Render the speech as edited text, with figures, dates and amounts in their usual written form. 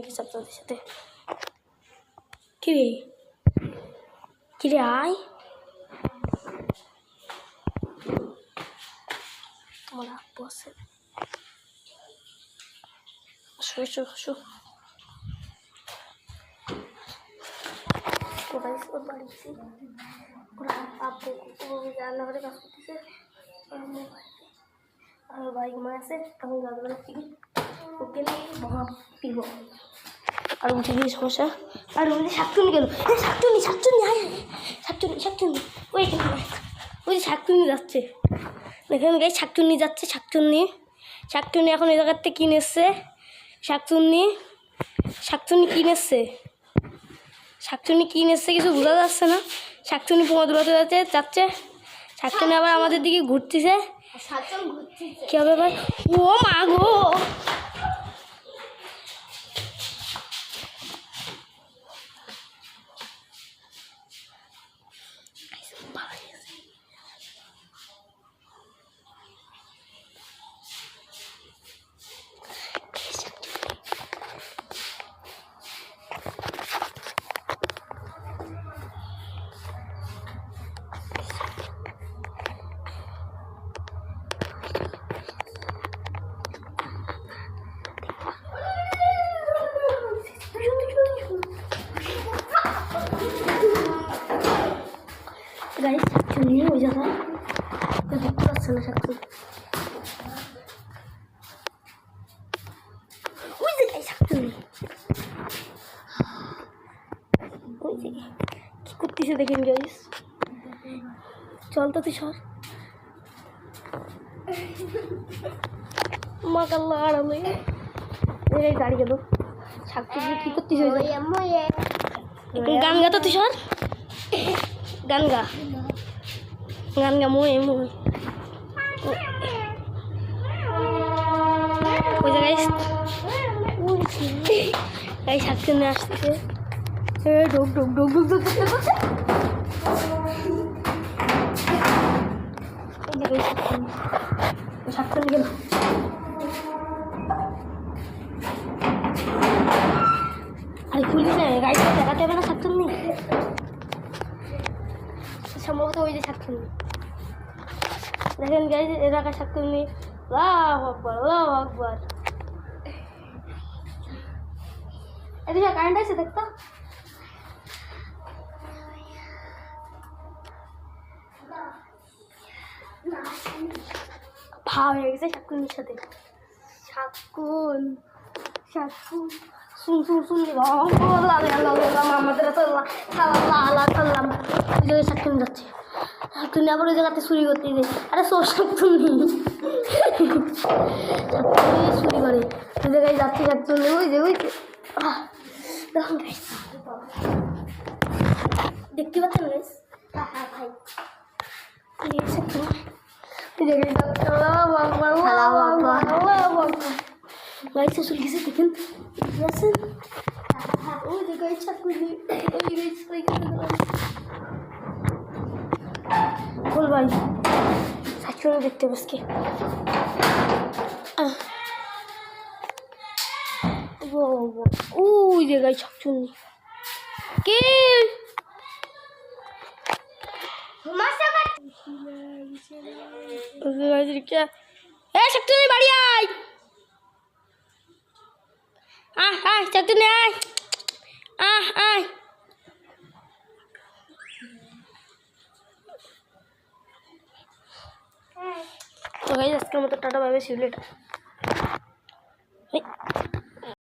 নাকি চাচাদের সাথে। কিরে কিরে আয়, তোমার আব্বু আছে, আসো এসো আসো। ওর বাড়িতে ওরা আব্বু রান্নাঘরে কাজ করতেছে, আমার ভাই ঘুমায় আছে। আমি রাতবেলা থেকে ওকে নিয়ে মহা পিব। আর উঠে গিয়ে সমস্যা, আর ওই শাকচুনি গেল, শাকচুনি শাকচুনি আয়, শাকচুনি শাকচুনি ওই ওই যে শাকচুনি যাচ্ছে, দেখেন গাই শাকচুনি যাচ্ছে। শাকচুনি শাকচুনি এখন ওই জায়গার থেকে কিনে এসছে। শাকচুনি শাকচুনি কিনে এসছে, শাকচুনি কিনে এসছে, কিছু বোঝা যাচ্ছে না। শাকচুনি পোমাদ উড়াতে যাচ্ছে। শাকচুনি আবার আমাদের দিকে ঘুরতেছে। কি হবে ভাই? ও মা গো, গাড়ি শাকচুনি ওই জায়গায় দেখতে পাচ্ছে না। শাকচুনি ওই যে গাড়ি শাকচুনি ওই যে কি করতেছে দেখেন গাইস। চল তো তুই সর, মা কাল্লা আড়ালে গাড়ি গেল। শাকচুনি কি করতেছে? গান গা তো তুই সর, গান গা গান গা মোয়ে মোয়ে ওই জায়গায় গাড়ি শাকচুনি আসতেছে। ঢোক ঢোক ঢোক ঢোক ঢোক শাকচুনি গেল। আরে খুলিস না, গাড়িটা দেখাতে হবে না। শাকচুনি সম্ভবত ওই যে শাকচুনি দেখেন গাড়ি এলাকায় শাকচুনি। আল্লাহু আকবার আল্লাহু আকবার। এদিকে কারেন্ট আছে দেখতো, ভাব হয়ে গেছে শাকচুনির সাথে। শাকুন শাকুন শুন শুন শুন আমাদের ওই জায়গায় শাকচুনি যাচ্ছে। শাকচুনি আবার ওই জায়গাতে চুরি করতে যায়। আরে সব শাকচুনি চুরি করে ওই জায়গায় যাচ্ছে। শাকচুনি ওই যে ওই যে দেখতে পাচ্ছেন গাইস? ভাই গাড়িটা চলে গেছে দেখেন। ওই যে গাড়ি শাকচুনি বল ভাই শাকচুনি দেখতে পাচ্ছি। ওই যে গাড়ি শাকচুনি কে শাকচুনি বাড়ি আয়, আয় শাকচুনি আয়, আয় তো গাইস আজকের মতো টাটা বাই বাই, সিলেট।